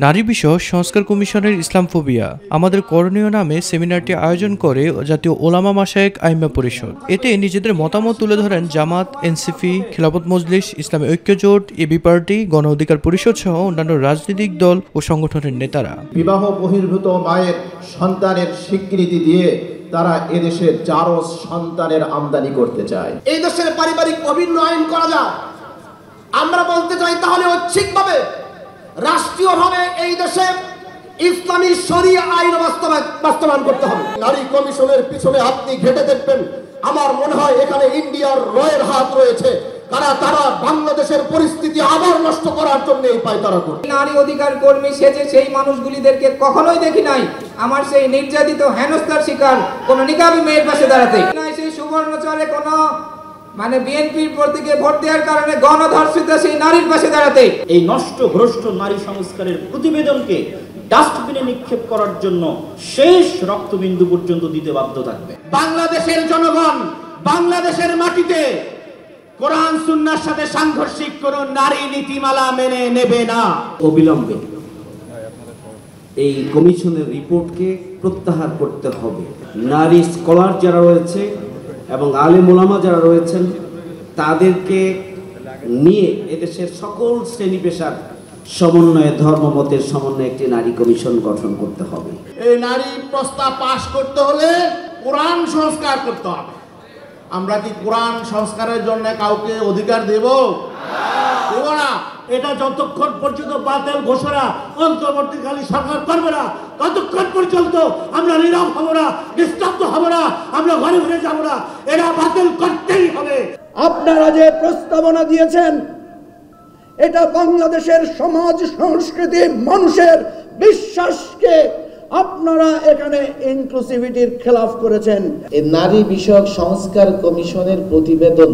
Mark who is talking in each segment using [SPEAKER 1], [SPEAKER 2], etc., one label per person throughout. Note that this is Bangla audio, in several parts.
[SPEAKER 1] নারী বিষয়ক সংস্কার কমিশনের ইসলামফোবিয়া আমাদের করণীয় নামে সেমিনারটি আয়োজন করে জাতীয় ওলামা মাশায়েখ আইম্মা পরিষদ। এতে নিজেদের মতামত তুলে ধরেন জামাত, এনসিপি, খিলাফত মজলিস, ইসলামী ঐক্যজোট, এবি পার্টি, গণ অধিকার পরিষদ সহ অন্যান্য রাজনৈতিক দল ও সংগঠনের নেতারা।
[SPEAKER 2] বিবাহ বহির্ভূত মায়ের সন্তানের স্বীকৃতি দিয়ে তারা এদেশে জারজ সন্তানের আমদানি করতে চায়।
[SPEAKER 3] এই দেশের পারিবারিক অভিন্ন আইন করা যায়। আমরা বলতে চাই তাহলে ঐচ্ছিকভাবে রাষ্ট্রীয়ভাবে এই দেশে ইসলামী শরিয়া আইন বাস্তবায়ন করতে হবে।
[SPEAKER 2] নারী কমিশনের পিছনে আপনি ঘেটে দেখবেন, আমার মনে হয় এখানে ইন্ডিয়ার রয়ের হাত রয়েছে। তারা বাংলাদেশের পরিস্থিতি আবার নষ্ট করার জন্য এই পায়তারা করে।
[SPEAKER 4] নারী অধিকার কর্মী সেজে সেই মানুষগুলিদেরকে কখনোই দেখি নাই আমার সেই নির্যাতিত হেনস্থার শিকার কোন নিকাবী মেয়ের পাশে দাঁড়াতে। সেই সুবর্ণচরে কোন বিএনপির প্রতীকে ভোট দেওয়ার কারণে গণধর্ষিত সেই নারীর পাশে দাঁড়াতে।
[SPEAKER 5] এই নষ্ট ভ্রষ্ট নারী সংস্কারের প্রতিবেদনকে ডাস্টবিনে নিক্ষেপ করার জন্য শেষ রক্তবিন্দু পর্যন্ত দিতে বাধ্য থাকবে।
[SPEAKER 3] বাংলাদেশের জনগণ বাংলাদেশের মাটিতে কোরআন সুন্নাহর সাথে সাংঘর্ষিক কোন নারী নীতিমালা মেনে নেবে না।
[SPEAKER 6] অবিলম্বে এই কমিশনের রিপোর্টকে প্রত্যাহার করতে হবে। নারী স্কলার যারা রয়েছে এবং আলেম ওলামা যারা রয়েছেন তাদেরকে নিয়ে এদেশের সকল শ্রেণী পেশার সমন্বয়ে, ধর্মমতের সমন্বয়ে একটি নারী কমিশন গঠন করতে হবে।
[SPEAKER 3] এই নারী প্রস্তাব পাশ করতে হলে কোরআন সংস্কার করতে হবে। আমরা কি কোরআন সংস্কারের জন্য কাউকে অধিকার দেব না?
[SPEAKER 5] এটা যতক্ষণ পর্যন্ত বাতিল ঘোষণা অন্তর্বর্তীকালীন সরকার করবে না, ততক্ষণ পর্যন্ত আমরা নীরব হব না, নিস্তব্ধ হব না, আমরা ঘরে ঘুরে যাব না। এটা বাতিল করতেই হবে।
[SPEAKER 7] আপনারা যে প্রস্তাবনা দিয়েছেন এটা বাংলাদেশের সমাজ সংস্কৃতি, মানুষের বিশ্বাসকে আপনারা এখানে ইনক্লুসিভিটির খেলাফ করেছেন।
[SPEAKER 8] এই নারী বিষয়ক সংস্কার কমিশনের প্রতিবেদন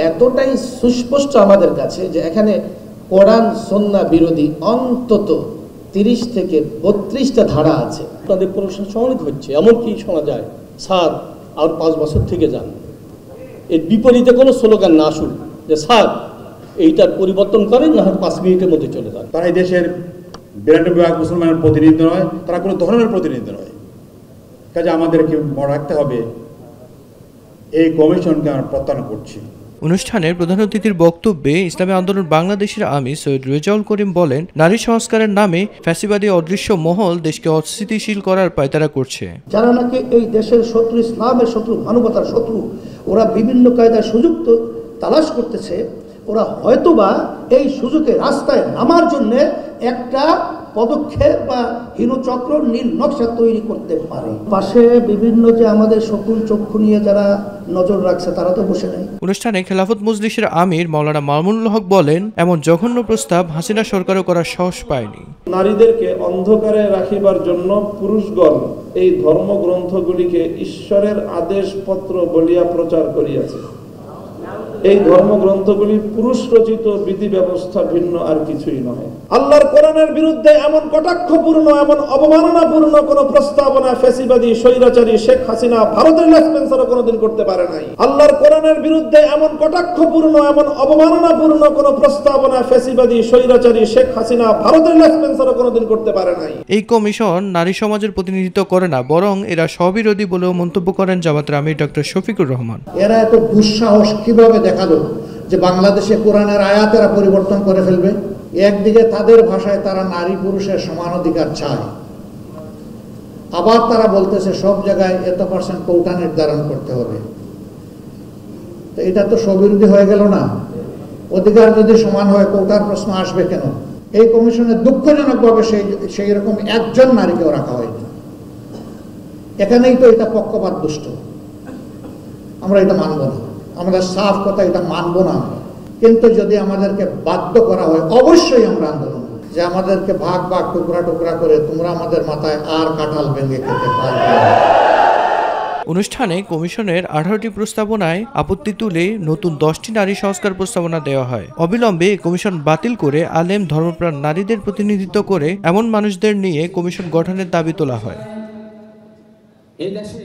[SPEAKER 8] এতটাই সুস্পষ্ট আমাদের কাছে যে এখানে কোরআন সুন্নাহ বিরোধী অন্তত 30 থেকে 32টা ধারা আছে।
[SPEAKER 9] আপনাদের প্রশাসন অনেক হচ্ছে, এমনকি শোনা যায় স্যার আর 5 বছর থেকে যান। এর বিপরীতে কোনো স্লোগান না আসুক যে স্যার এইটার পরিবর্তন করেন, না হয় 5 মিনিটের মধ্যে চলে যান।
[SPEAKER 10] তারা এই দেশের 92 মুসলমানের প্রতিনিধিত্ব নয়, তারা কোনো ধর্মের প্রতিনিধিত্ব নয়। কাজে আমাদেরকে মনে রাখতে হবে এই কমিশনকে আমরা প্রত্যাখ্যান করছি।
[SPEAKER 1] অনুষ্ঠানের প্রধান অতিথির বক্তব্যে ইসলামী আন্দোলন বাংলাদেশের আমির সৈয়দ রেজাউল করিম বলেন, নারী সংস্কারের নামে ফ্যাসিবাদী অদৃশ্য মহল দেশকে অস্থিতিশীল করার পায়তারা করছে।
[SPEAKER 7] যারা নাকি এই দেশের শত্রু, ইসলামের শত্রু, মানবতার শত্রু, ওরা বিভিন্ন কায়দায় সুযোগ তালাশ করতেছে। ওরা হয়তোবা এই সুযোগে রাস্তায় নামার জন্য একটা পদক্ষেপ বা হীনচক্র, নীল নকশা তৈরি করতে পারে। পাশে বিভিন্ন যে আমাদের শকুন চক্ষু নিয়ে যারা নজর রাখছে তারা তো বসে নেই।
[SPEAKER 1] অনুষ্ঠানে খেলাফত মজলিসের আমির মাওলানা মামুনুল হক বলেন, এমন জঘন্য প্রস্তাব হাসিনা সরকারও করার সাহস পায়নি।
[SPEAKER 11] নারীদেরকে অন্ধকারে রাখিবার জন্য পুরুষগণ এই ধর্মগ্রন্থগুলিকে ঈশ্বরের আদেশপত্র বলিয়া প্রচার করিয়াছে। এই ধর্মগ্রন্থগুলি পুরুষ রচিত বিধি ব্যবস্থা ভিন্ন আর কিছুই নয়। আল্লাহর কোরআনের বিরুদ্ধে এমন কটাক্ষপূর্ণ, এমন অবমাননাপূর্ণ কোন প্রস্তাবনা ফ্যাসিবাদী স্বৈরাচারী শেখ হাসিনা ভারতের লেসপেন্সারও কোনোদিন করতে পারে নাই। আল্লাহর কোরআনের বিরুদ্ধে এমন কটাক্ষপূর্ণ, এমন অবমাননাপূর্ণ কোন প্রস্তাবনা ফ্যাসিবাদী স্বৈরাচারী শেখ হাসিনা ভারতের লেসপেন্সারও কোনোদিন করতে পারে নাই।
[SPEAKER 1] এই কমিশন নারী সমাজের প্রতিনিধিত্ব করে না, বরং এরা স্ববিরোধী বলেও মন্তব্য করেন জামাতের আমির ডক্টর শফিকুর রহমান।
[SPEAKER 7] এরা এত দুঃসাহস কিভাবে দেখালো যে বাংলাদেশে কোরআনের আয়াত এরা পরিবর্তন করে ফেলবে? একদিকে তাদের ভাষায় তারা নারী পুরুষের সমান অধিকার চায়, আবার তারা বলতেছে সব জায়গায় এত% কোটা নির্ধারণ করতে হবে। তো এটা তো স্ববিরোধী হয়ে গেল না? অধিকার যদি সমান হয় কোটার প্রশ্ন আসবে কেন? এই কমিশনে দুঃখজনকভাবে সেই রকম একজন নারীকেও রাখা হয়নি। এখানেই তো এটা পক্ষপাত দুষ্ট। আমরা এটা মানব না, আমরা সাফ কথা এটা মানব না। কিন্তু যদি আমাদেরকে বাধ্য করা হয় অবশ্যই আমরা আন্দোলন, যে আমাদেরকে ভাগ ভাগ টুকরা টুকরা করে তোমরা আমাদের মাথায় আর কাঁঠাল ভেঙে খেতে পারবে।
[SPEAKER 1] অনুষ্ঠানে কমিশনের 18টি প্রস্তাবনায় আপত্তি তুলে নতুন 10টি নারী সংস্কার প্রস্তাবনা দেওয়া হয়। অবিলম্বে কমিশন বাতিল করে আলেম, ধর্মপ্রাণ নারীদের প্রতিনিধিত্ব করে এমন মানুষদের নিয়ে কমিশন গঠনের দাবি তোলা হয়।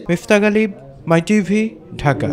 [SPEAKER 1] মিফতা গালিব, মাই টিভি, ঢাকা।